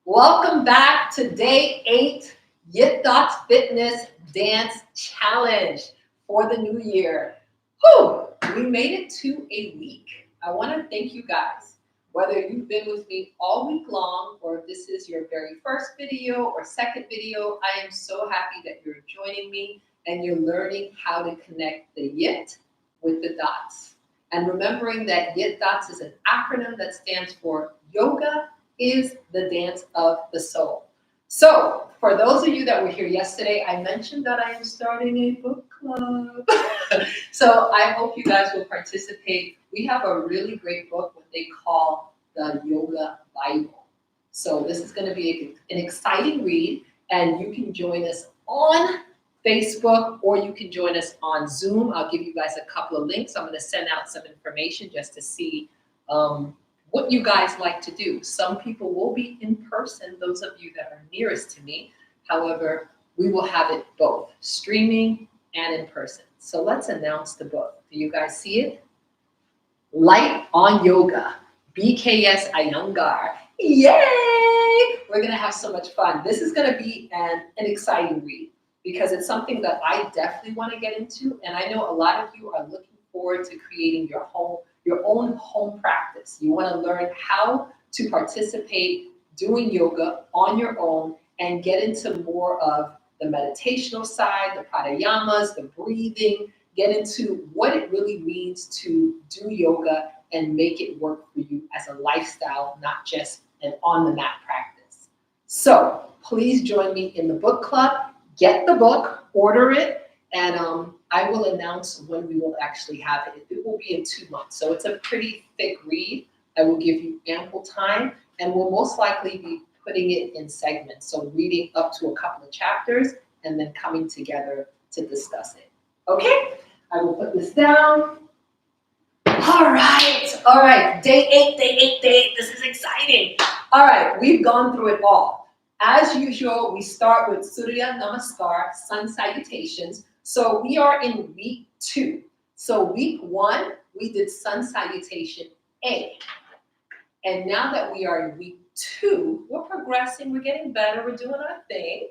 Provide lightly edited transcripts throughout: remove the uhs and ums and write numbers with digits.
Welcome back to day 8 YITDOTS Fitness Dance Challenge for the new year. Whew, we made it to a week. I want to thank you guys. Whether you've been with me all week long or if this is your very first video or second video, I am so happy that you're joining me and you're learning how to connect the YIT with the dots. And remembering that YITDOTS is an acronym that stands for Yoga is the Dance of the Soul. So, for those of you that were here yesterday, I mentioned that I am starting a book club. So, I hope you guys will participate. We have a really great book, what they call the Yoga Bible. So, this is going to be an exciting read, and you can join us on Facebook or you can join us on Zoom. I'll give you guys a couple of links. I'm going to send out some information just to see what you guys like to do. Some people will be in person, those of you that are nearest to me. However, we will have it both, streaming and in person. So let's announce the book. Do you guys see it? Light on Yoga, BKS Iyengar. Yay! We're going to have so much fun. This is going to be an exciting read because it's something that I definitely want to get into. And I know a lot of you are looking forward to creating your own home practice. You want to learn how to participate doing yoga on your own and get into more of the meditational side, the pranayamas, the breathing, get into what it really means to do yoga and make it work for you as a lifestyle, not just an on-the-mat practice. So please join me in the book club. Get the book, order it, and I will announce when we will actually have it. It will be in 2 months, so it's a pretty thick read. I will give you ample time, and we'll most likely be putting it in segments, so reading up to a couple of chapters and then coming together to discuss it. Okay, I will put this down. All right, day 8, this is exciting. All right, we've gone through it all. As usual, we start with Surya Namaskar, sun salutations. So we are in week 2. So week 1, we did sun salutation A. And now that we are in week 2, we're progressing, we're getting better, we're doing our thing.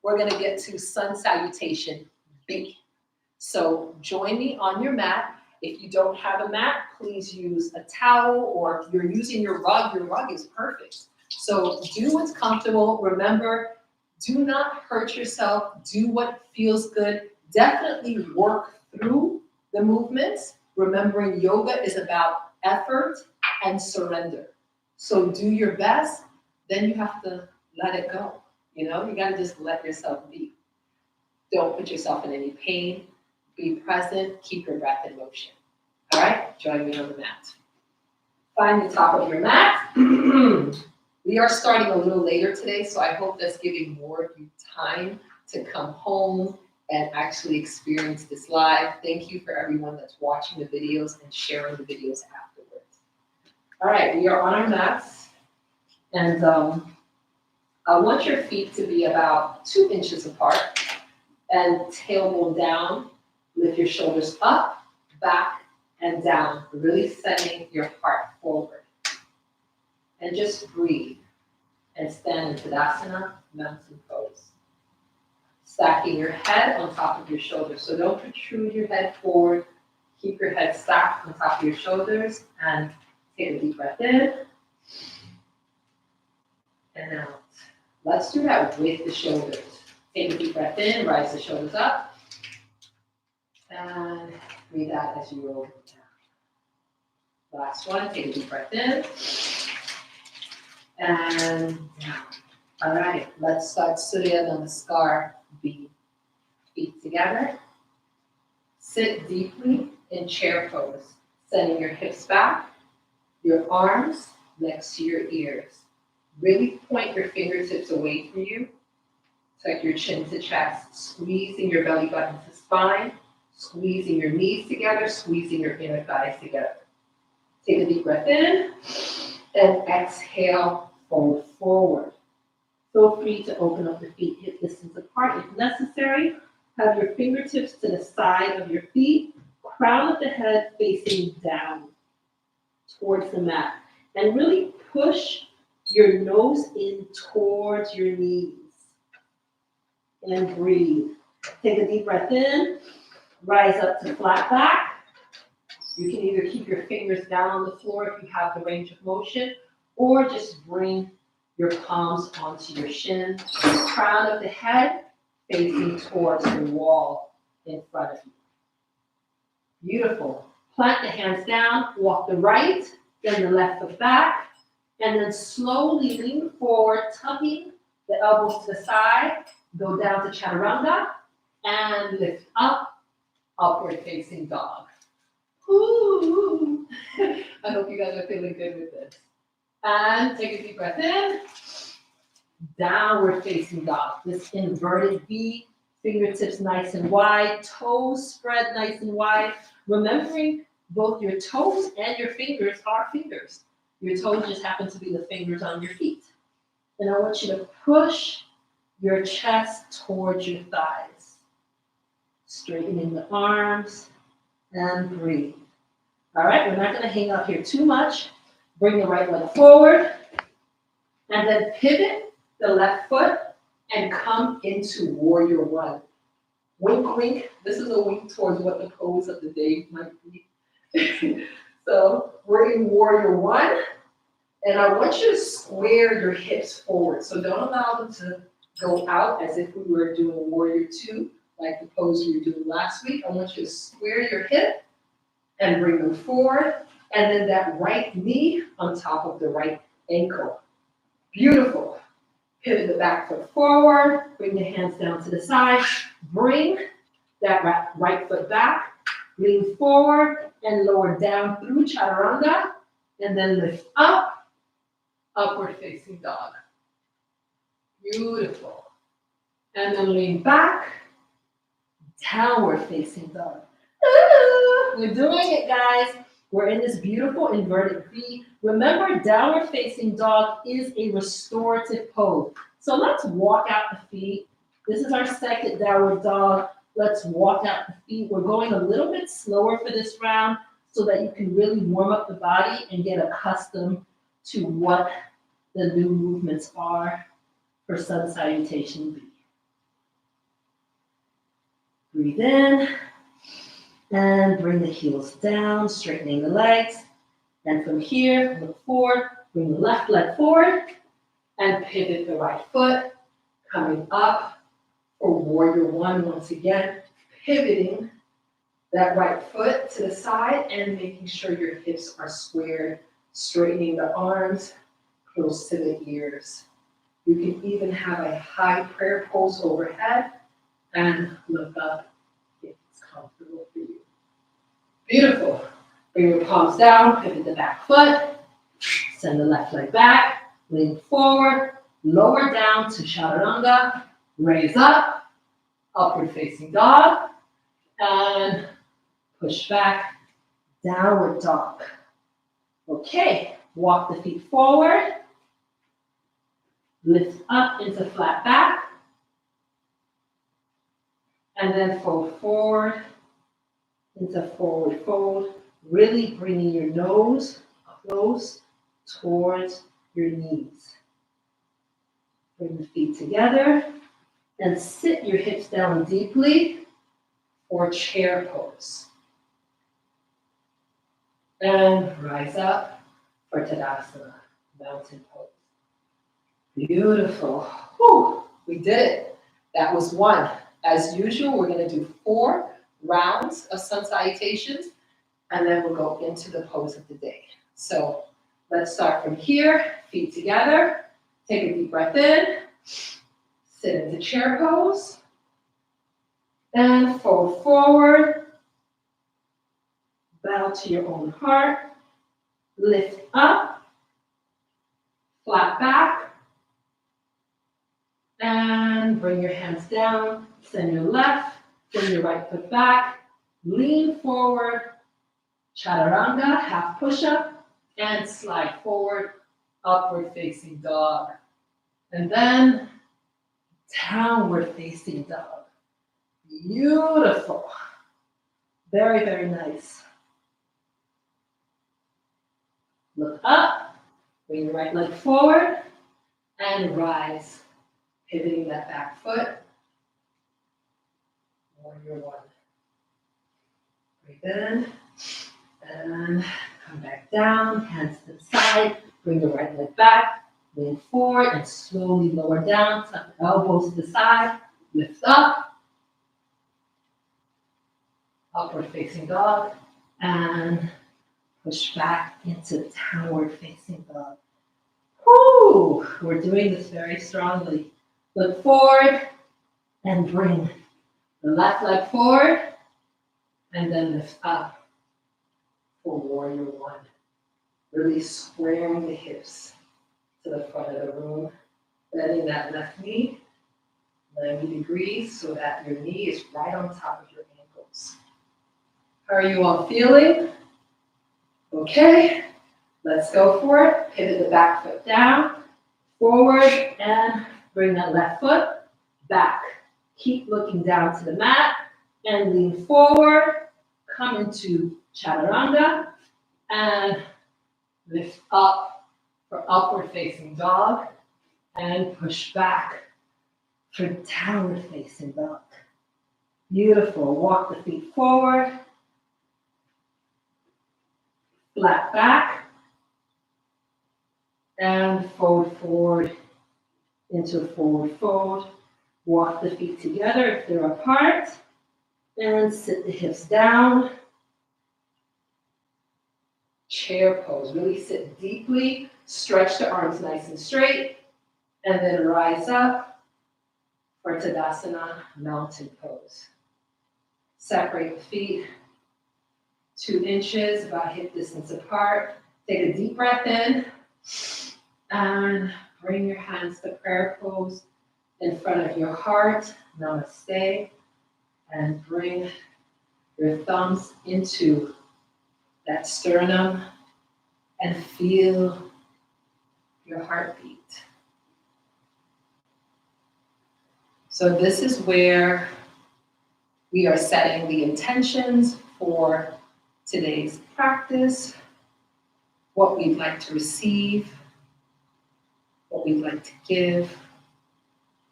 We're going to get to sun salutation B. So join me on your mat. If you don't have a mat, please use a towel, or if you're using your rug is perfect. So do what's comfortable. Remember, do not hurt yourself. Do what feels good. Definitely work through the movements. Remembering yoga is about effort and surrender. So do your best, then you have to let it go. You know, you got to just let yourself be. Don't put yourself in any pain. Be present. Keep your breath in motion. All right, join me on the mat. Find the top of your mat. We are starting a little later today, so I hope that's giving more of you time to come home and actually experience this live. Thank you for everyone that's watching the videos and sharing the videos afterwards. All right, we are on our mats, and I want your feet to be about 2 inches apart, and tailbone down. Lift your shoulders up, back, and down, really setting your heart forward. And just breathe and stand in Tadasana, mountain pose. Stacking your head on top of your shoulders. So don't protrude your head forward. Keep your head stacked on top of your shoulders and take a deep breath in and out. Let's do that with the shoulders. Take a deep breath in, rise the shoulders up, and breathe out as you roll down. Last one, take a deep breath in. And down. All right, let's start Surya Namaskar B. Feet together. Sit deeply in chair pose, sending your hips back, your arms next to your ears. Really point your fingertips away from you. Tuck your chin to chest, squeezing your belly button to spine, squeezing your knees together, squeezing your inner thighs together. Take a deep breath in and exhale. Fold forward. Feel free to open up the feet hip distance apart if necessary. Have your fingertips to the side of your feet, crown of the head facing down towards the mat. And really push your nose in towards your knees. And breathe. Take a deep breath in. Rise up to flat back. You can either keep your fingers down on the floor if you have the range of motion, or just bring your palms onto your shin. Crown of the head facing towards the wall in front of you. Beautiful. Plant the hands down, walk the right, then the left foot back, and then slowly lean forward, tucking the elbows to the side, go down to chaturanga, and lift up, upward facing dog. Ooh. I hope you guys are feeling good with this. And take a deep breath in. Downward facing dog. This inverted V, fingertips nice and wide, toes spread nice and wide. Remembering both your toes and your fingers are fingers. Your toes just happen to be the fingers on your feet. And I want you to push your chest towards your thighs. Straightening the arms and breathe. All right, we're not going to hang out here too much. Bring the right leg forward and then pivot the left foot and come into warrior one. Wink, wink. This is a wink towards what the pose of the day might be. So we're in warrior one, and I want you to square your hips forward. So don't allow them to go out as if we were doing warrior two, like the pose we were doing last week. I want you to square your hip and bring them forward, and then that right knee on top of the right ankle. Beautiful. Pivot the back foot forward, bring the hands down to the side, bring that right foot back, lean forward and lower down through chaturanga, and then lift up, upward facing dog. Beautiful. And then lean back, downward facing dog. We're doing it, guys. We're in this beautiful inverted V. Remember, downward facing dog is a restorative pose. So let's walk out the feet. This is our second downward dog. Let's walk out the feet. We're going a little bit slower for this round so that you can really warm up the body and get accustomed to what the new movements are for sun salutation V. Breathe in. And bring the heels down, straightening the legs. And from here, look forward, bring the left leg forward, and pivot the right foot, coming up for warrior one once again, pivoting that right foot to the side and making sure your hips are squared, straightening the arms close to the ears. You can even have a high prayer pose overhead and look up if it's comfortable for you. Beautiful. Bring your palms down, pivot the back foot, send the left leg back, lean forward, lower down to chaturanga, raise up, upward facing dog, and push back, downward dog. Okay, walk the feet forward, lift up into flat back, and then fold forward into forward fold, really bringing your nose close towards your knees. Bring the feet together and sit your hips down deeply for chair pose. And rise up for Tadasana, mountain pose. Beautiful. Whew, we did it. That was one. As usual, we're going to do 4 rounds of sun salutations, and then we'll go into the pose of the day. So let's start from here, feet together, take a deep breath in, sit into chair pose, and fold forward, bow to your own heart, lift up, flat back, and bring your hands down, send your left, send your right foot back, lean forward, chaturanga, half push-up, and slide forward, upward facing dog. And then downward facing dog. Beautiful. Very, very nice. Look up, Bring your right leg forward and rise. Pivoting that back foot. Warrior one. Breathe in and come back down, hands to the side. Bring the right leg back, lean forward and slowly lower down. Tuck the elbows to the side, lift up. Upward facing dog and push back into downward facing dog. Woo! We're doing this very strongly. Look forward and bring the left leg forward and then lift up for warrior one. Really squaring the hips to the front of the room, bending that left knee 90 degrees so that your knee is right on top of your ankles. How are you all feeling? Okay, let's go for it. Pivot the back foot down, forward, and bring that left foot back. Keep looking down to the mat and lean forward. Come into chaturanga and lift up for upward facing dog and push back for downward facing dog. Beautiful. Walk the feet forward. Flat back and forward into a forward fold. Walk the feet together if they're apart and sit the hips down. Chair pose, really sit deeply, stretch the arms nice and straight, and then rise up for Tadasana, mountain pose. Separate the feet 2 inches, about hip distance apart. Take a deep breath in and bring your hands to prayer pose in front of your heart, namaste, and bring your thumbs into that sternum and feel your heartbeat. So this is where we are setting the intentions for today's practice, what we'd like to receive, what we'd like to give,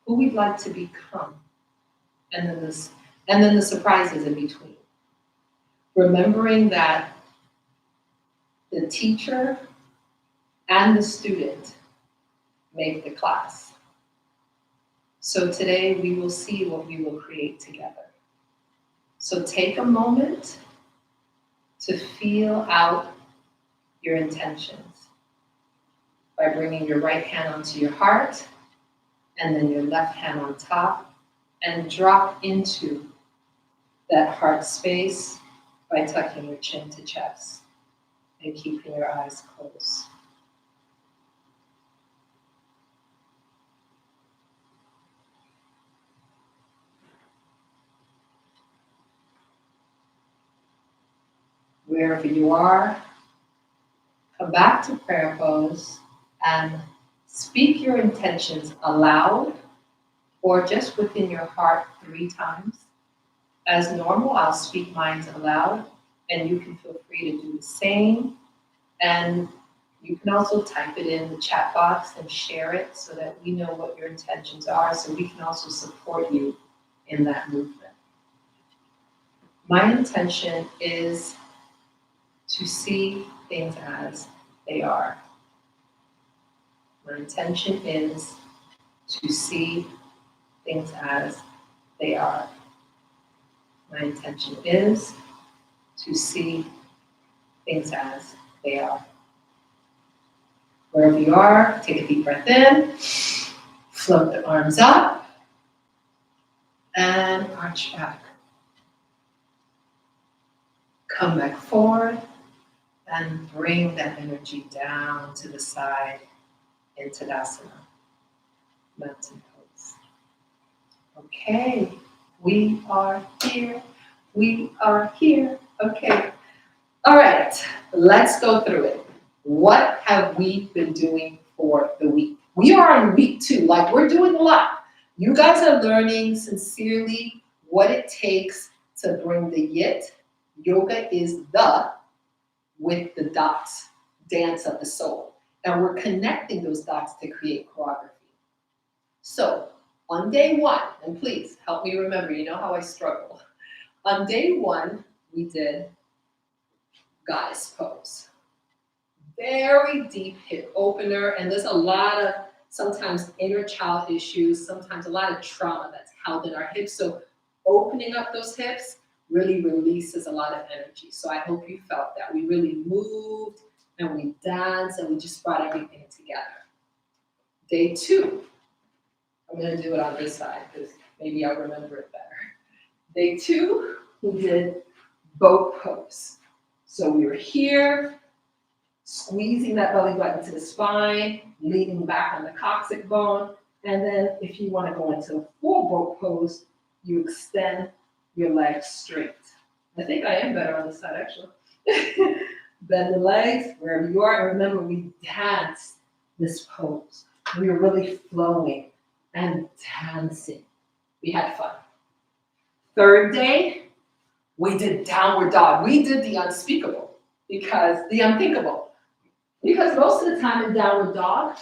who we'd like to become, and then the surprises in between. Remembering that the teacher and the student make the class. So today we will see what we will create together. So take a moment to feel out your intentions by bringing your right hand onto your heart and then your left hand on top, and drop into that heart space by tucking your chin to chest and keeping your eyes closed. Wherever you are, come back to prayer pose and speak your intentions aloud or just within your heart 3 times. As normal, I'll speak mine aloud, and you can feel free to do the same. And you can also type it in the chat box and share it so that we know what your intentions are, so we can also support you in that movement. My intention is to see things as they are. My intention is to see things as they are. My intention is to see things as they are. Wherever you are, take a deep breath in, float the arms up, and arch back. Come back forward and bring that energy down to the side in Tadasana, mountain pose. Okay, we are here. We are here. Okay. All right, let's go through it. What have we been doing for the week? We are on week 2, like we're doing a lot. You guys are learning sincerely what it takes to bring the YIT. Yoga is the with the dots dance of the soul. And we're connecting those dots to create choreography. So on day one, and please help me remember, you know how I struggle. On day one, we did goddess pose. Very deep hip opener, and there's a lot of sometimes inner child issues, sometimes a lot of trauma that's held in our hips. So opening up those hips really releases a lot of energy. So I hope you felt that. We really moved and we danced and we just brought everything together. Day two, I'm gonna do it on this side because maybe I'll remember it better. Day two, we did boat pose. So we were here, squeezing that belly button to the spine, leaning back on the coccyx bone. And then if you want to go into a full boat pose, you extend your legs straight. I think I am better on this side, actually. Bend the legs wherever you are. And remember, we danced this pose. We were really flowing and dancing. We had fun. Third day, we did downward dog. We did the unspeakable, because the unthinkable. Because most of the time in downward dog,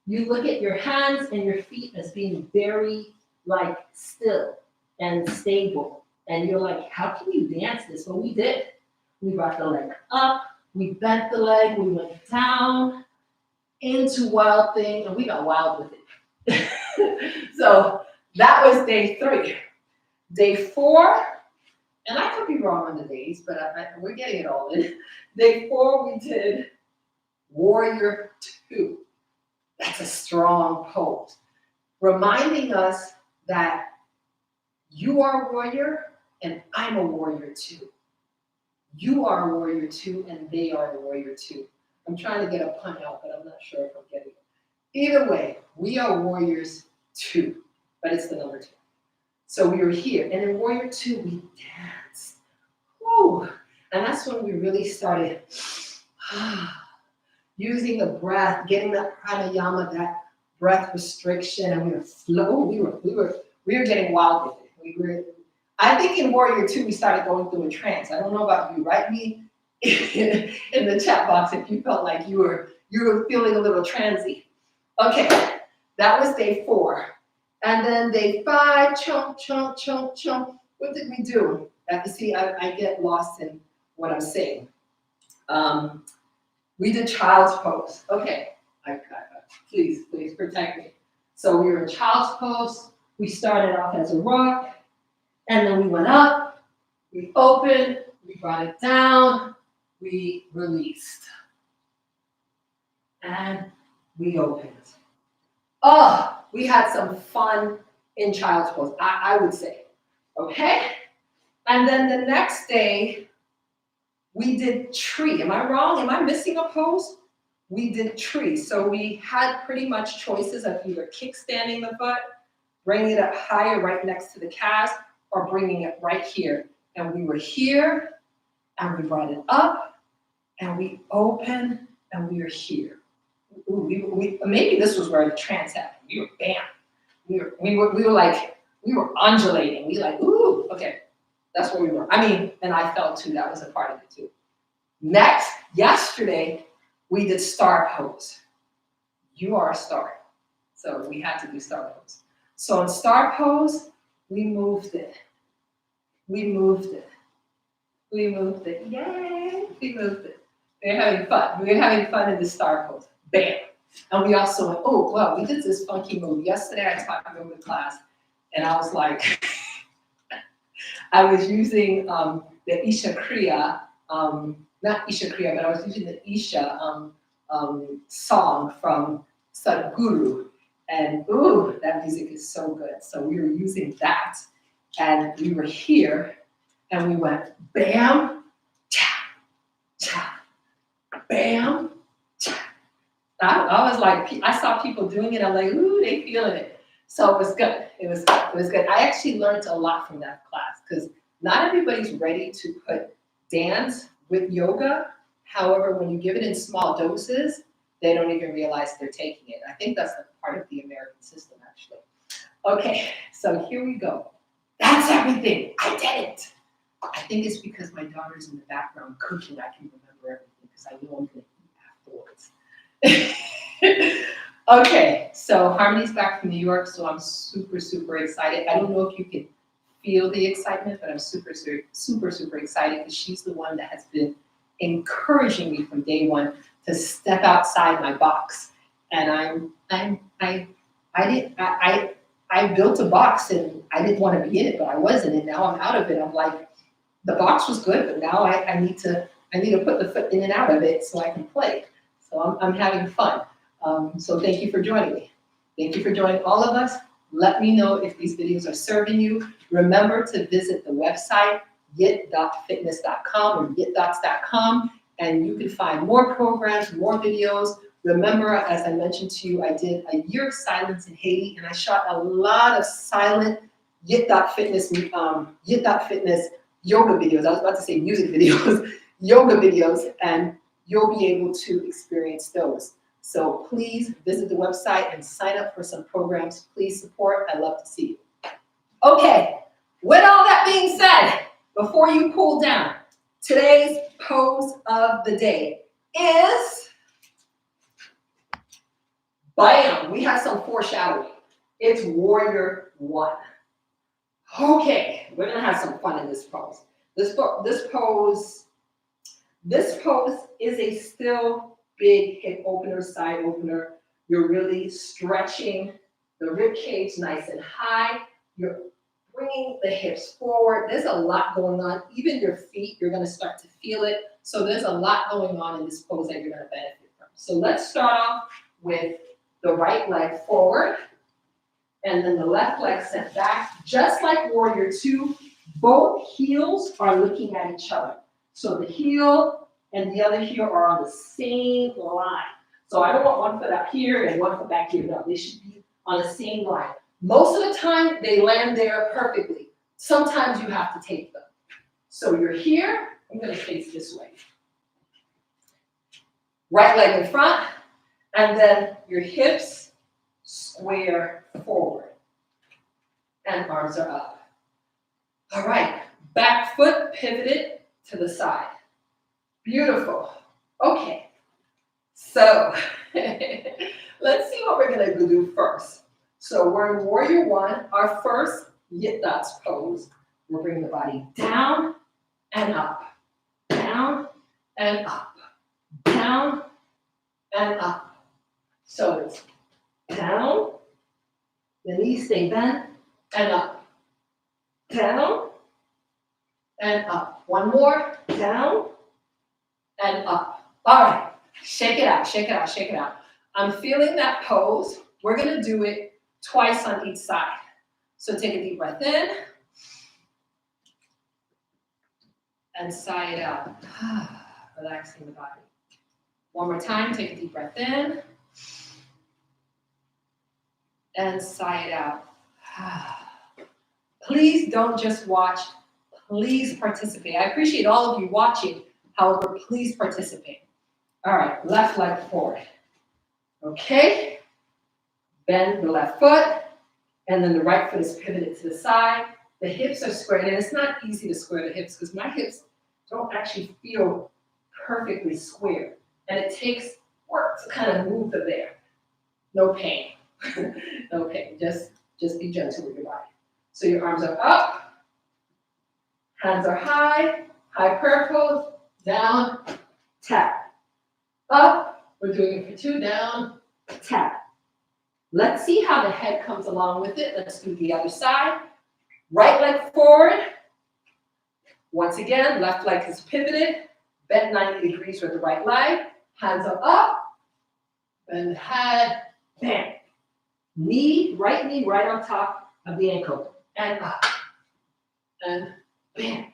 you look at your hands and your feet as being very like still and stable. And you're like, how can you dance this? Well, we did. We brought the leg up, we bent the leg, we went down into wild thing, and we got wild with it. So that was day three. Day four, and I could be wrong on the days, but we're getting it all in. Day four, we did warrior two. That's a strong pose, reminding us that you are a warrior and I'm a warrior too. You are a warrior too and they are a warrior too. I'm trying to get a pun out, but I'm not sure if I'm getting it. Either way, we are warriors too, but it's the number two. So we were here, and in warrior two, we danced. Woo! And that's when we really started using the breath, getting that pranayama, that breath restriction, and we were flow. We were getting wild with it. I think in warrior two, we started going through a trance. I don't know about you. Write me in the chat box if you felt like you were feeling a little transy. Okay, that was day four. And then day five, chomp, chomp, chomp, chomp. What did we do? See, I get lost in what I'm saying. We did child's pose. Okay, please protect me. So we were in child's pose. We started off as a rock, and then we went up, we opened, we brought it down, we released. And we opened. Oh, we had some fun in child's pose, I would say. Okay? And then the next day, we did tree. Am I wrong? Am I missing a pose? We did tree. So we had pretty much choices of either kickstanding the foot, bringing it up higher right next to the calves, or bringing it right here. And we were here, and we brought it up, and we opened, and we were here. Ooh, maybe this was where the trance happened. We were bam. We were undulating. We like, ooh, okay. That's where we were. I mean, and I felt too, that was a part of it too. Next, yesterday, we did star pose. You are a star. So we had to do star pose. So in star pose, we moved it. We moved it. We moved it. Yay! We moved it. We were having fun. We were having fun in the star pose. Bam! And we also went, oh, well, we did this funky move. Yesterday, I taught yoga class, and I was like, I was using the Isha Kriya, not Isha Kriya, but I was using the Isha song from Sadhguru. And ooh, that music is so good. So we were using that, and we were here, and we went bam, cha, cha, bam, cha. I was like, I saw people doing it. I'm like, ooh, they feeling it. So it was good. It was good. I actually learned a lot from that class because not everybody's ready to put dance with yoga. However, when you give it in small doses, they don't even realize they're taking it. I think that's part of the American system, actually. Okay, so here we go. That's everything. I did it. I think it's because my daughter's in the background cooking. I can remember everything because I know I'm going to eat afterwards. Okay, so Harmony's back from New York, so I'm super, super excited. I don't know if you can feel the excitement, but I'm super, super, super, super excited because she's the one that has been encouraging me from day one to step outside my box. And I built a box and I didn't want to be in it, but I was in it. Now I'm out of it. I'm like, the box was good, but now I need to put the foot in and out of it so I can play. So I'm having fun. So thank you for joining me. Thank you for joining all of us. Let me know if these videos are serving you. Remember to visit the website, YITDOTFitness.com or YITDOTS.com, and you can find more programs, more videos. Remember, as I mentioned to you, I did a year of silence in Haiti, and I shot a lot of silent YIT.Fitness yoga videos. I was about to say music videos, yoga videos, and you'll be able to experience those. So please visit the website and sign up for some programs. Please support. I'd love to see you. Okay, with all that being said, before you cool down, today's pose of the day is, bam, we have some foreshadowing. It's warrior one. Okay, we're gonna have some fun in this pose. This pose is a still big hip opener, side opener. You're really stretching the rib cage nice and high. You're bringing the hips forward. There's a lot going on. Even your feet, you're gonna start to feel it. So there's a lot going on in this pose that you're gonna benefit from. So let's start off with the right leg forward and then the left leg sent back. Just like warrior two, both heels are looking at each other. So the heel and the other heel are on the same line. So I don't want one foot up here and one foot back here. No, they should be on the same line. Most of the time, they land there perfectly. Sometimes you have to take them. So you're here. I'm going to face this way. Right leg in front, and then your hips square forward. And arms are up. All right, back foot pivoted to the side. Beautiful. Okay, so let's see what we're gonna do first. So we're in warrior one, our first YITDOTS pose. We'll bring the body down and up, down and up, down and up. So it's down, the knees stay bent, and up, down and up. One more, down and up. All right, shake it out, shake it out, shake it out. I'm feeling that pose. We're gonna do it twice on each side. So take a deep breath in and sigh it out, relaxing the body. One more time, take a deep breath in and sigh it out. Please don't just watch, please participate. I appreciate all of you watching, however, please participate. All right, left leg forward. Okay, bend the left foot, and then the right foot is pivoted to the side. The hips are squared, and it's not easy to square the hips because my hips don't actually feel perfectly square, and it takes work to kind of move them there. No pain, no pain, just be gentle with your body. So your arms are up, hands are high, high prayer pose, down, tap, up, we're doing it for two, down, tap. Let's see how the head comes along with it. Let's do the other side. Right leg forward. Once again, left leg is pivoted, bent 90 degrees with the right leg, hands are up, bend the head, bam. Right knee right on top of the ankle, and up, and bam.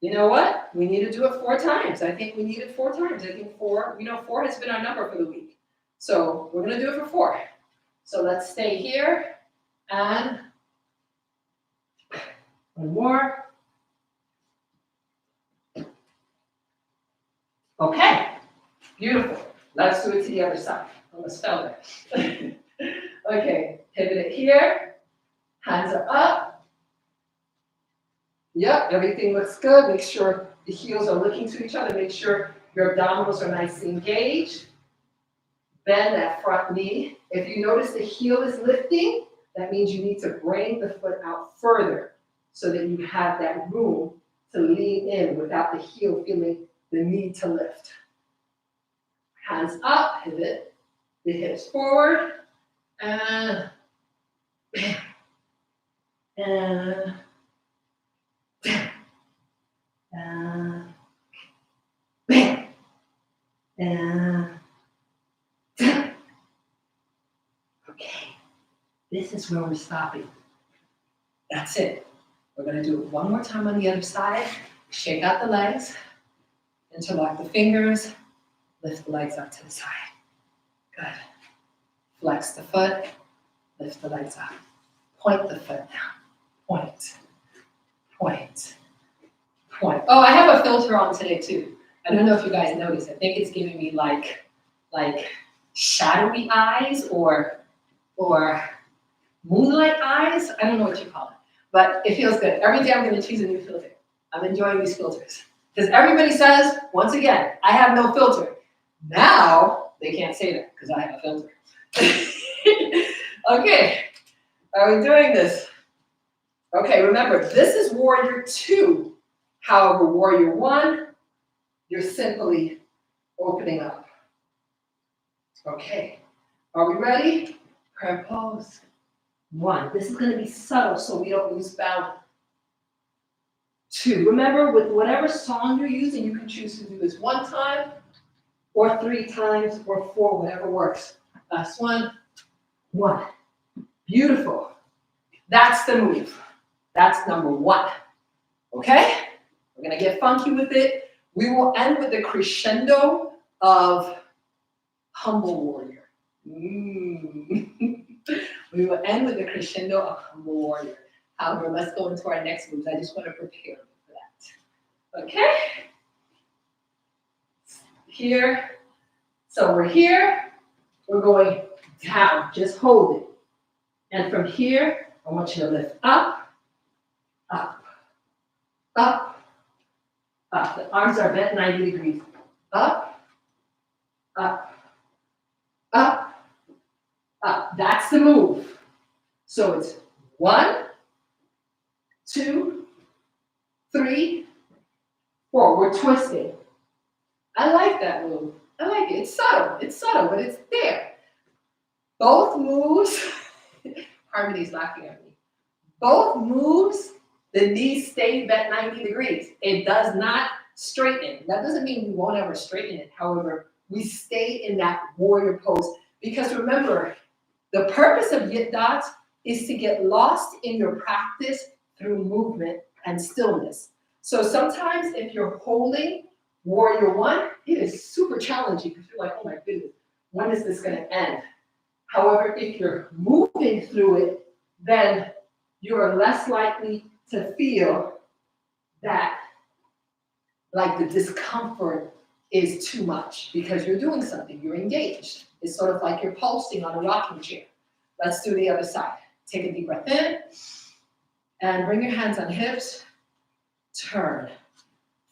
You know what? We need to do it 4 times. I think we need it 4 times. I think 4 has been our number for the week. So we're gonna do it for 4. So let's stay here, and one more. Okay, beautiful. Let's do it to the other side. I'm gonna spell that. Okay, pivot it here. Hands are up. Yep, everything looks good. Make sure the heels are looking to each other. Make sure Your abdominals are nicely engaged. Bend that front knee. If you notice the heel is lifting, that means you need to bring the foot out further so that you have that room to lean in without the heel feeling the need to lift. Hands up, pivot, the hips forward, and bam, and bam, and bam, and bam. Okay, this is where we're stopping. That's it. We're gonna do it one more time on the other side. Shake out the legs, interlock the fingers, lift the legs up to the side. Good. Flex the foot, lift the legs up. Point the foot down. Point, point, point. Oh, I have a filter on today too. I don't know if you guys noticed. I think it's giving me like shadowy eyes or moonlight eyes. I don't know what you call it, but it feels good. Every day I'm going to choose a new filter. I'm enjoying these filters because everybody says, once again, I have no filter. Now they can't say that because I have a filter. Okay, are we doing this? Okay, remember, this is warrior 2. However, warrior 1, you're simply opening up. Okay, are we ready? Prayer pose. 1. This is going to be subtle so we don't lose balance. 2. Remember, with whatever song you're using, you can choose to do this 1 time, or 3 times, or 4, whatever works. Last one. 1. Beautiful. That's the move. That's number 1. Okay? We're going to get funky with it. We will end with the crescendo of humble warrior. We will end with the crescendo of humble warrior. However, let's go into our next moves. I just want to prepare you for that. Okay? Here. So we're here. We're going down. Just hold it. And from here, I want you to lift up, up, up, up. The arms are bent 90 degrees. Up, up, up, up. That's the move. So it's 1, 2, 3, 4. We're twisting. I like that move. I like it. It's subtle, but it's there. Both moves, Harmony's laughing at me. Both moves, the knees stay bent 90 degrees. It does not straighten. That doesn't mean we won't ever straighten it. However, we stay in that warrior pose. Because remember, the purpose of YITDOTS is to get lost in your practice through movement and stillness. So sometimes if you're holding warrior 1, it is super challenging because you're like, oh my goodness, when is this going to end? However, if you're moving through it, then you're less likely to feel that like the discomfort is too much because you're doing something, you're engaged. It's sort of like you're pulsing on a rocking chair. Let's do the other side. Take a deep breath in and bring your hands on hips. Turn.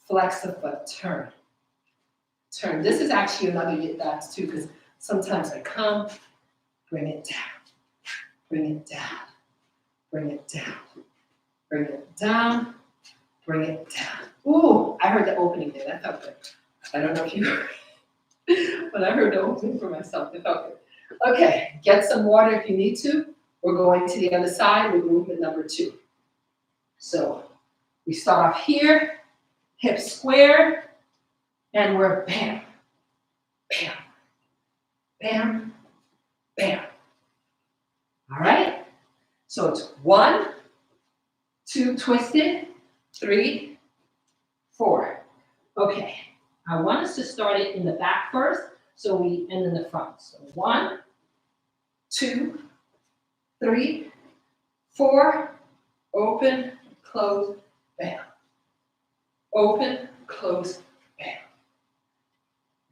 Flex the foot. Turn. Turn. This is actually another YITDOTS too because sometimes I come, bring it down, bring it down, bring it down, bring it down, bring it down. Ooh, I heard the opening there. That felt good. I don't know if you heard, but I heard the opening for myself. It felt good. Okay, get some water if you need to. We're going to the other side with movement number 2. So we start off here, hips square, and we're bam, bam, bam, bam. All right? So it's 1, 2, twisted, 3, 4. Okay, I want us to start it in the back first, so we end in the front. So 1, 2, 3, 4, open, close, bam. Open, close, bam.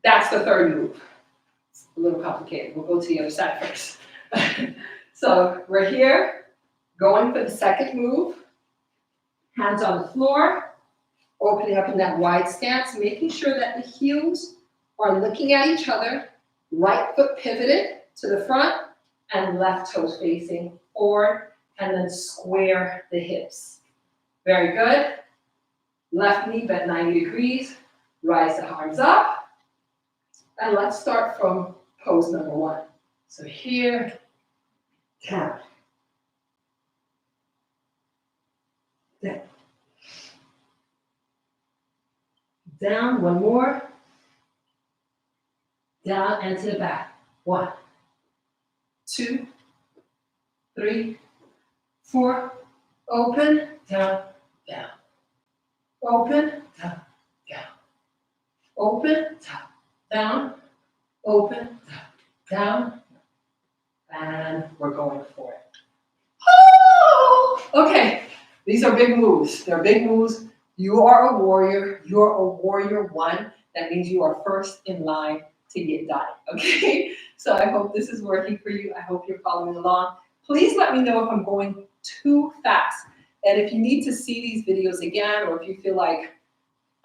That's the third move. It's a little complicated. We'll go to the other side first. So we're here, going for the second move. Hands on the floor, Opening up in that wide stance, making sure that the heels are looking at each other. Right foot pivoted to the front and left toes facing forward, and then square the hips. Very good. Left knee bent 90 degrees. Rise the arms up. And let's start from pose number 1. So here, down. Down. Down, one more. Down and to the back. 1, 2, 3, 4. Open, down, down. Open, down, down. Open, down, down. Open, down, down. And we're going for it. Oh! Okay, these are big moves. They're big moves. You are a warrior. You're a warrior 1. That means you are first in line to get done. Okay? So I hope this is working for you. I hope you're following along. Please let me know if I'm going too fast. And if you need to see these videos again, or if you feel like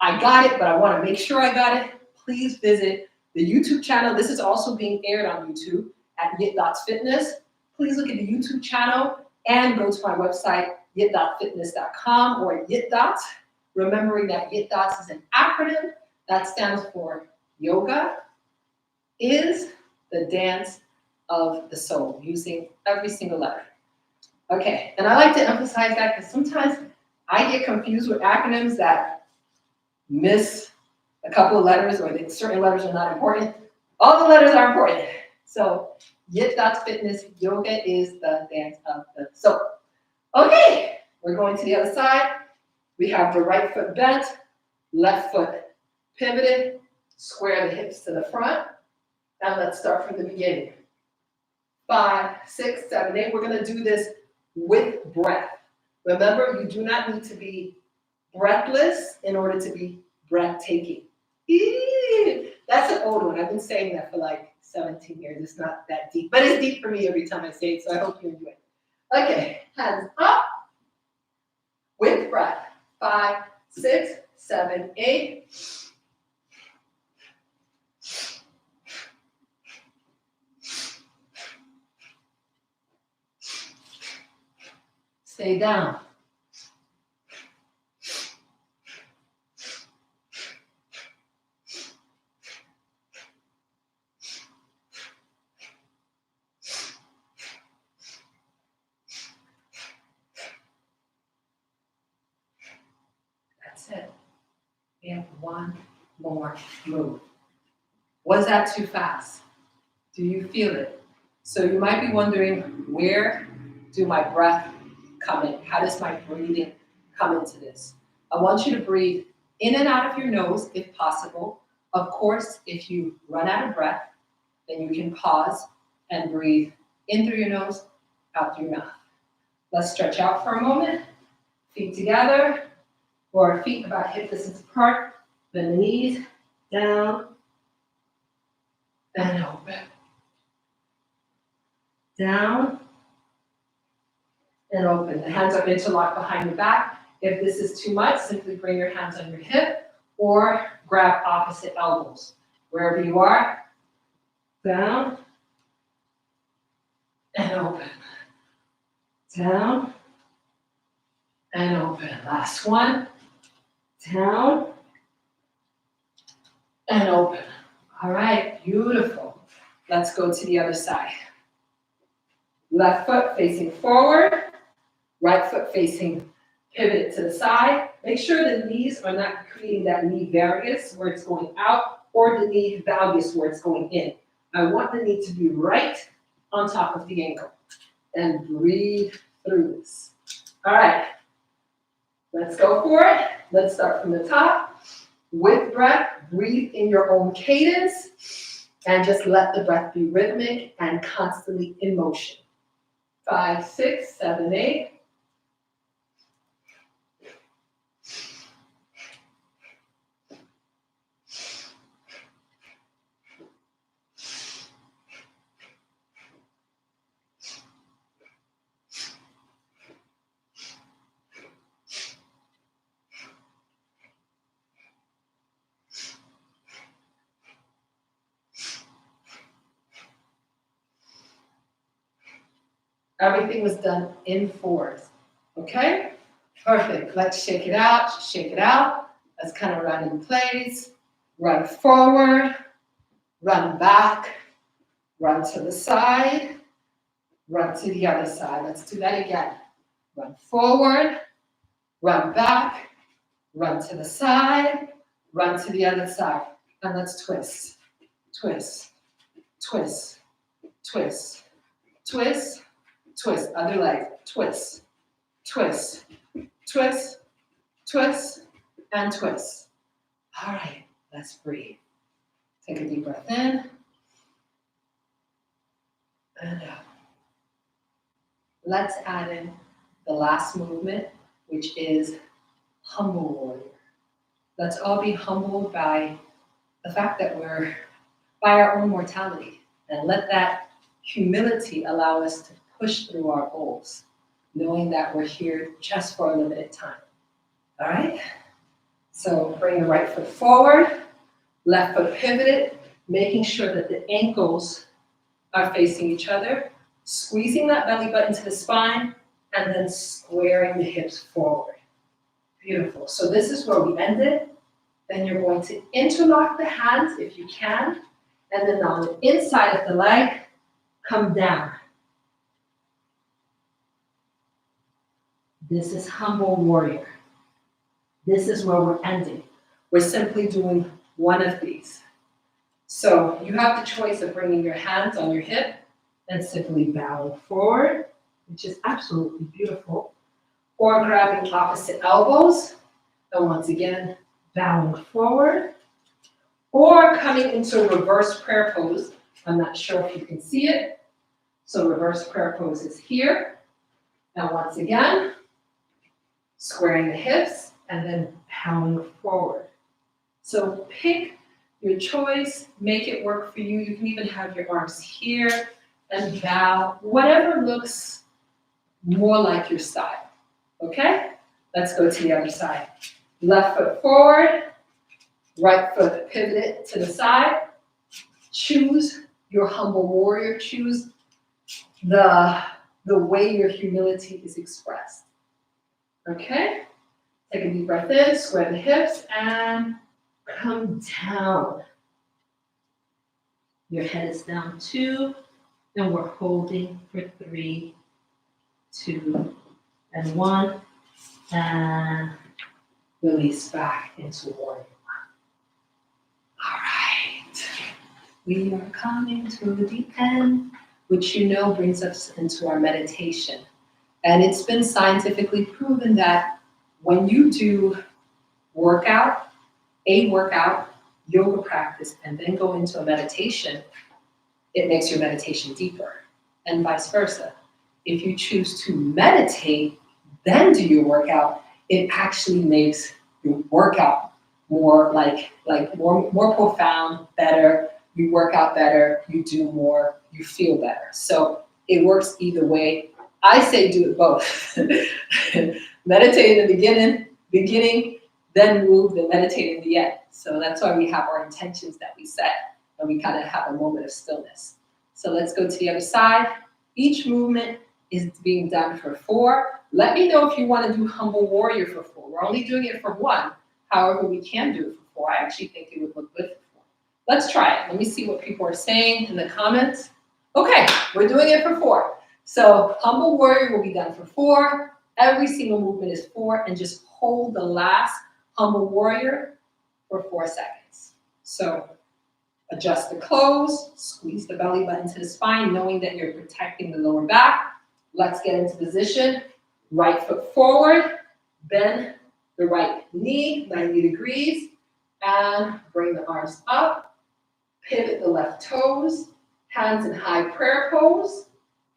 I got it, but I want to make sure I got it, please visit the YouTube channel. This is also being aired on YouTube at YITDOTS Fitness. Please look at the YouTube channel and go to my website, yit.fitness.com or YITDOTS. Remembering that YITDOTS is an acronym that stands for Yoga is the dance of the soul, using every single letter. Okay, and I like to emphasize that because sometimes I get confused with acronyms that miss a couple of letters, or that certain letters are not important. All the letters are important. So YITDOTS Fitness, yoga is the dance of the soul. Okay, we're going to the other side. We have the right foot bent, left foot pivoted, square the hips to the front. And let's start from the beginning. 5, 6, 7, 8. We're going to do this with breath. Remember, you do not need to be breathless in order to be breathtaking. That's an old one. I've been saying that for like 17 years. It's not that deep, but it's deep for me every time I say it, so I hope you enjoy it. Okay, hands up with breath. 5, 6, 7, 8. Stay down. That's it. We have one more move. Was that too fast? Do you feel it? So you might be wondering, where do my breath come in? How does my breathing come into this? I want you to breathe in and out of your nose if possible. Of course, if you run out of breath, then you can pause and breathe in through your nose, out through your mouth. Let's stretch out for a moment. Feet together, or feet about hip distance apart. Bend the knees, down, and open. Down, and open. The hands are interlocked behind your back. If this is too much, simply bring your hands on your hip or grab opposite elbows. Wherever you are, down, and open. Down, and open. Last one. Down, and open. All right, beautiful. Let's go to the other side. Left foot facing forward, right foot facing pivoted to the side. Make sure the knees are not creating that knee valgus where it's going out, or the knee valgus where it's going in. I want the knee to be right on top of the ankle. And breathe through this. All right, let's go for it. Let's start from the top. With breath, breathe in your own cadence, and just let the breath be rhythmic and constantly in motion. 5, 6, 7, 8. Everything was done in fours. Okay? Perfect. Let's shake it out. Shake it out. Let's kind of run in place. Run forward. Run back. Run to the side. Run to the other side. Let's do that again. Run forward. Run back. Run to the side. Run to the other side. And let's twist. Twist. Twist. Twist. Twist. Twist. Other leg. Twist. Twist. Twist. Twist. And twist. All right. Let's breathe. Take a deep breath in. And out. Let's add in the last movement, which is humble warrior. Let's all be humbled by the fact that we're by our own mortality, and let that humility allow us to push through our goals, knowing that we're here just for a limited time. All right? So bring the right foot forward, left foot pivoted, making sure that the ankles are facing each other, squeezing that belly button to the spine, and then squaring the hips forward. Beautiful. So this is where we ended. Then you're going to interlock the hands if you can, and then on the inside of the leg, come down. This is humble warrior. This is where we're ending. We're simply doing one of these. So you have the choice of bringing your hands on your hip and simply bowing forward, which is absolutely beautiful, or grabbing opposite elbows, and once again, bowing forward, or coming into reverse prayer pose. I'm not sure if you can see it. So reverse prayer pose is here. And once again, squaring the hips and then bowing forward. So pick your choice, make it work for you. You can even have your arms here and bow, whatever looks more like your style. Okay? Let's go to the other side. Left foot forward, right foot pivoted to the side. Choose your humble warrior. Choose the way your humility is expressed. Okay? Take a deep breath in, square the hips, and come down. Your head is down 2, and we're holding for 3, 2, and 1, and release back into warrior 1. All right. We are coming to the end, which you know brings us into our meditation. And it's been scientifically proven that when you do a workout, yoga practice, and then go into a meditation, it makes your meditation deeper, and vice versa. If you choose to meditate, then do your workout, it actually makes your workout more more profound, better. You work out better, you do more, you feel better. So it works either way. I say do it both. Meditate in the beginning, then move, then meditate in the end. So that's why we have our intentions that we set, and we kind of have a moment of stillness. So let's go to the other side. Each movement is being done for 4. Let me know if you want to do humble warrior for 4. We're only doing it for 1. However, we can do it for 4. I actually think it would look good for 4. Let's try it. Let me see what people are saying in the comments. Okay, we're doing it for 4. So humble warrior will be done for 4. Every single movement is 4, and just hold the last humble warrior for 4 seconds. So adjust the clothes, squeeze the belly button to the spine, knowing that you're protecting the lower back. Let's get into position. Right foot forward, bend the right knee 90 degrees, and bring the arms up. Pivot the left toes, hands in high prayer pose,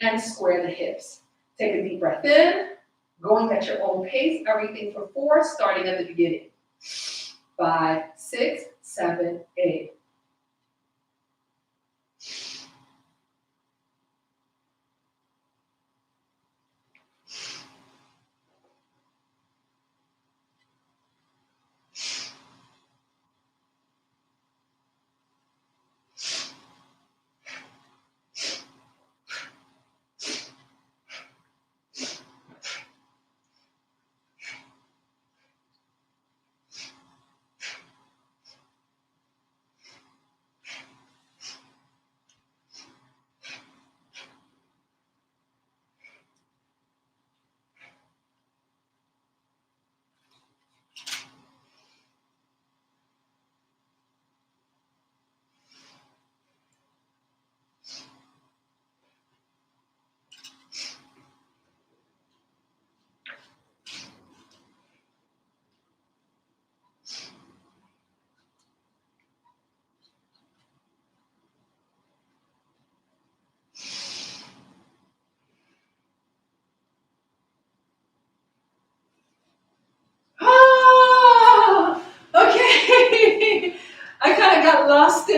and square the hips. Take a deep breath in, going at your own pace, everything for 4, starting at the beginning. 5, 6, 7, 8.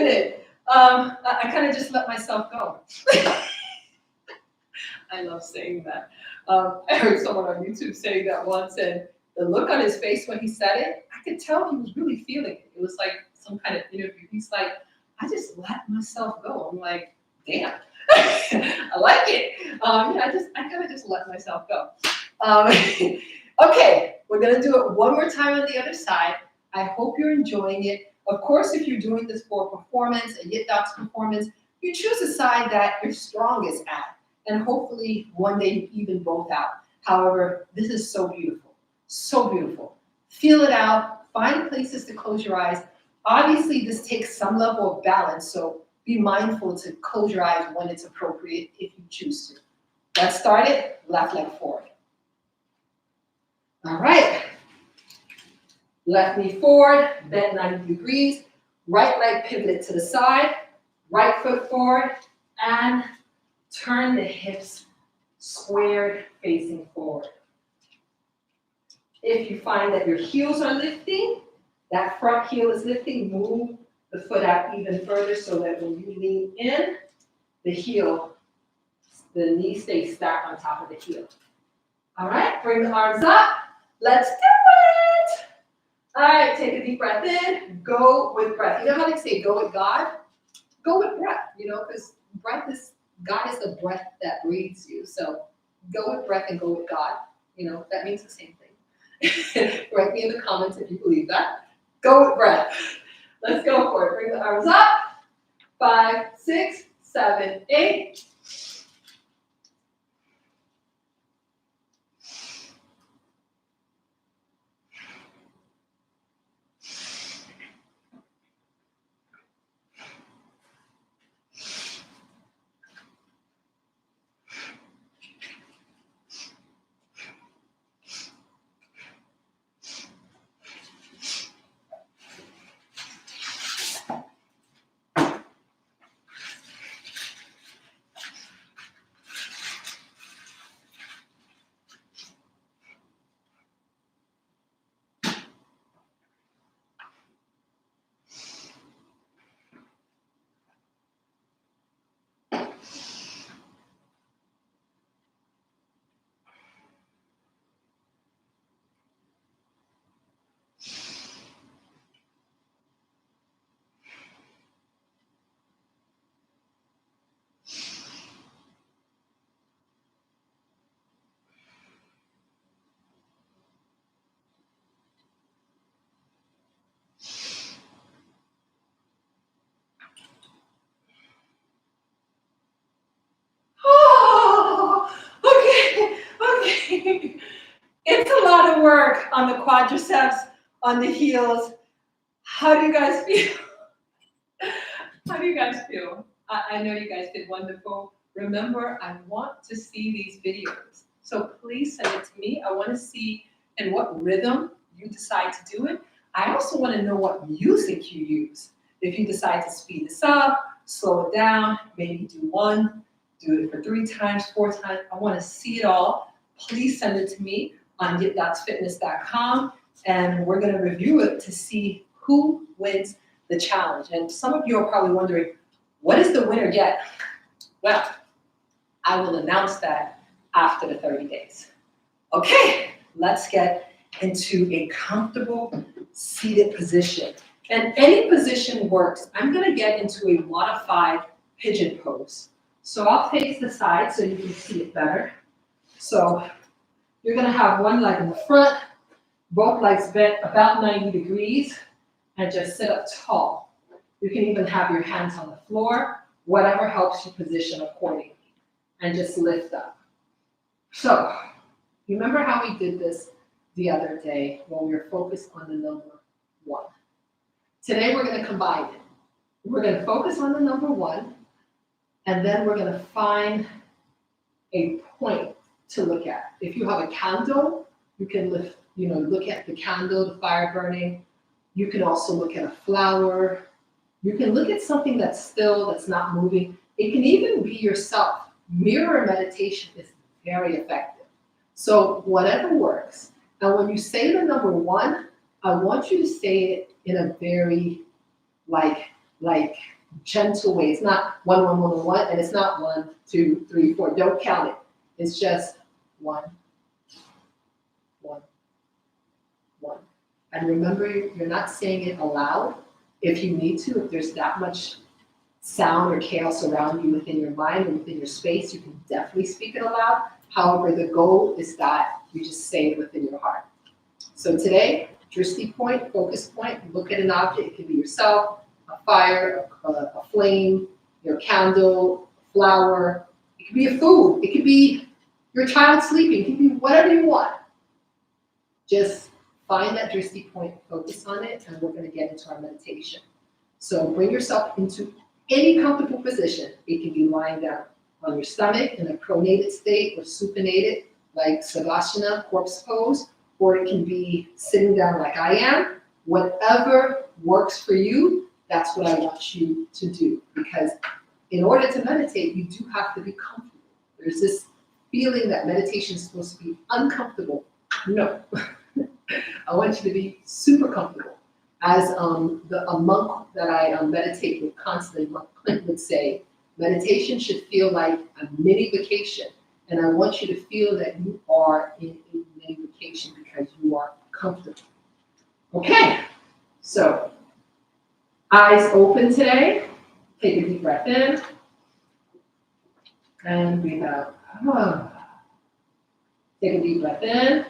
faking it. I kind of just let myself go. I love saying that. I heard someone on YouTube saying that once, and the look on his face when he said it, I could tell he was really feeling it. It was like some kind of interview. He's like, I just let myself go. I'm like, damn, I like it. I kind of just let myself go. Okay, we're gonna do it one more time on the other side. I hope you're enjoying it. Of course, if you're doing this for performance, a YITDOTS performance, you choose a side that you're strongest at, and hopefully one day you even both out. However, this is so beautiful, so beautiful. Feel it out, find places to close your eyes. Obviously, this takes some level of balance, so be mindful to close your eyes when it's appropriate if you choose to. Let's start it, left leg forward. All right. Left knee forward, bend 90 degrees. Right leg pivoted to the side. Right foot forward, and turn the hips squared facing forward. If you find that your heels are lifting, that front heel is lifting, move the foot out even further so that when you lean in, the knee stays stacked on top of the heel. All right, bring the arms up. Let's do it. All right, take a deep breath in, go with breath. You know how they say go with God? Go with breath, because God is the breath that breathes you. So go with breath and go with God. That means the same thing. Write me in the comments if you believe that. Go with breath. Let's go for it. Bring the arms up. 5, 6, 7, 8. Okay. It's a lot of work on the quadriceps, on the heels. How do you guys feel? How do you guys feel? I know you guys did wonderful. Remember, I want to see these videos. So please send it to me. I want to see in what rhythm you decide to do it. I also want to know what music you use. If you decide to speed this up, slow it down, maybe do 1, do it for 3 times, 4 times. I want to see it all. Please send it to me on YITDOTSFitness.com, and we're going to review it to see who wins the challenge. And some of you are probably wondering, what does the winner get? Well, I will announce that after the 30 days. Okay, let's get into a comfortable seated position. And any position works. I'm going to get into a modified pigeon pose. So I'll face the side so you can see it better. So you're going to have one leg in the front, both legs bent about 90 degrees, and just sit up tall. You can even have your hands on the floor, whatever helps you position accordingly, and just lift up. So, you remember how we did this the other day when we were focused on the number 1? Today we're going to combine it. We're going to focus on the number 1, and then we're going to find a point to look at. If you have a candle, you can look at the candle, the fire burning. You can also look at a flower. You can look at something that's still, that's not moving. It can even be yourself. Mirror meditation is very effective. So whatever works. And when you say the number 1, I want you to say it in a very like gentle way. It's not 1, 1, 1, 1, and it's not 1, 2, 3, 4. Don't count it. It's just 1, 1, 1. And remember, you're not saying it aloud. If you need to, if there's that much sound or chaos around you within your mind and within your space, you can definitely speak it aloud. However, the goal is that you just say it within your heart. So today, drishti point, focus point, look at an object. It can be yourself, a fire, a flame, your candle, a flower. It could be a food. It could be your child sleeping. It could be whatever you want. Just find that drishti point, focus on it, and we're going to get into our meditation. So bring yourself into any comfortable position. It can be lying down on your stomach in a pronated state or supinated, like Savasana, corpse pose, or it can be sitting down like I am. Whatever works for you, that's what I want you to do. Because in order to meditate, you do have to be comfortable. There's this feeling that meditation is supposed to be uncomfortable. No. I want you to be super comfortable. As a monk that I meditate with constantly, Monk Clint would say, meditation should feel like a mini vacation. And I want you to feel that you are in a mini vacation because you are comfortable. Okay, so eyes open today. Take a deep breath in. And breathe out. Take a deep breath in.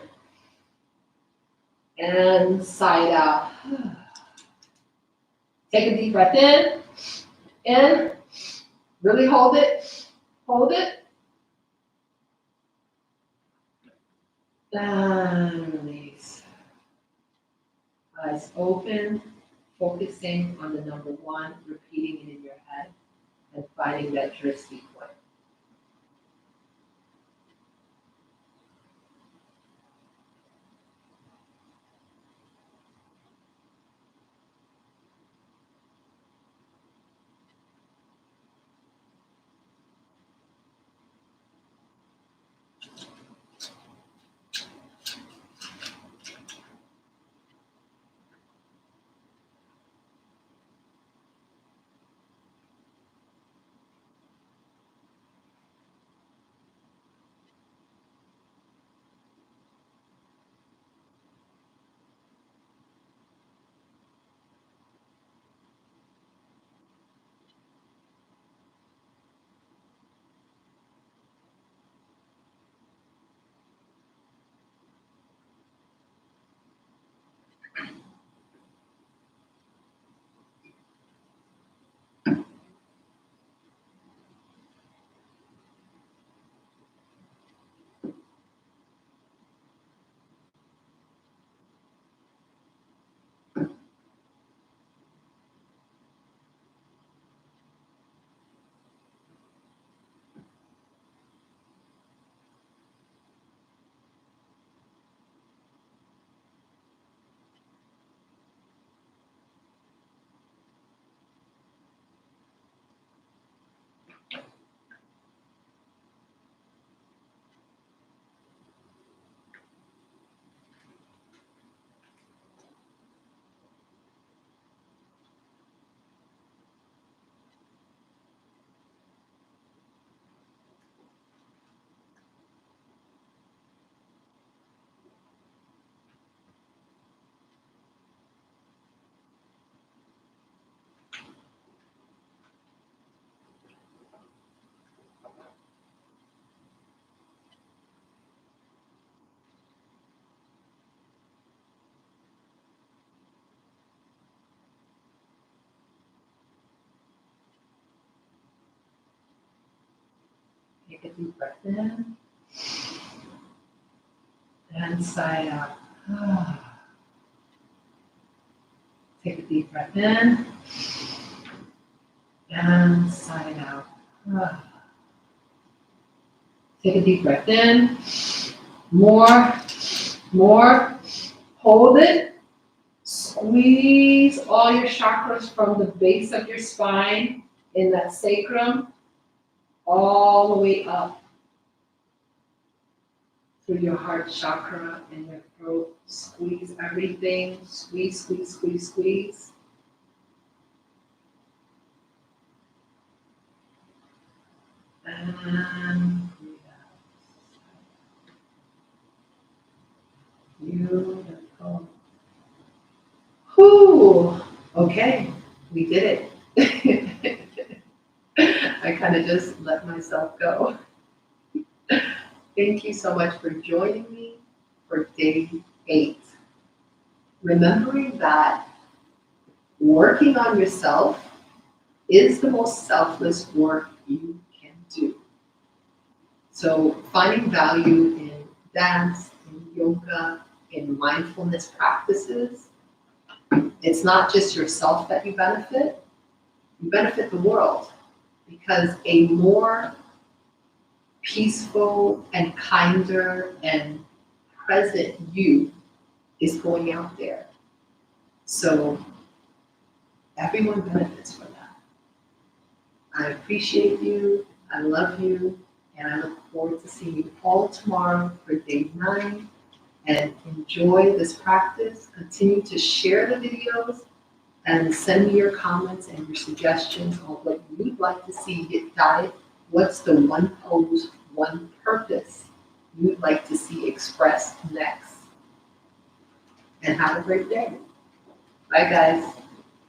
And sigh out. Take a deep breath in, really hold it, and release. Eyes open, focusing on the number 1, repeating it in your head, and finding that drishti point. Take a deep breath in, and sigh out. Take a deep breath in, and sigh out. Take a deep breath in, more, hold it, squeeze all your chakras from the base of your spine in that sacrum, all the way up through your heart chakra and your throat. Squeeze everything, squeeze. And beautiful. Whew. Okay, we did it. I kind of just let myself go. Thank you so much for joining me for day 8. Remembering that working on yourself is the most selfless work you can do. So finding value in dance, in yoga, in mindfulness practices, it's not just yourself that you benefit the world, because a more peaceful and kinder and present you is going out there. So everyone benefits from that. I appreciate you, I love you, and I look forward to seeing you all tomorrow for day 9. And enjoy this practice. Continue to share the videos and send me your comments and your suggestions on what you'd like to see get diet. What's the one pose, one purpose you'd like to see expressed next? And have a great day. Bye, guys.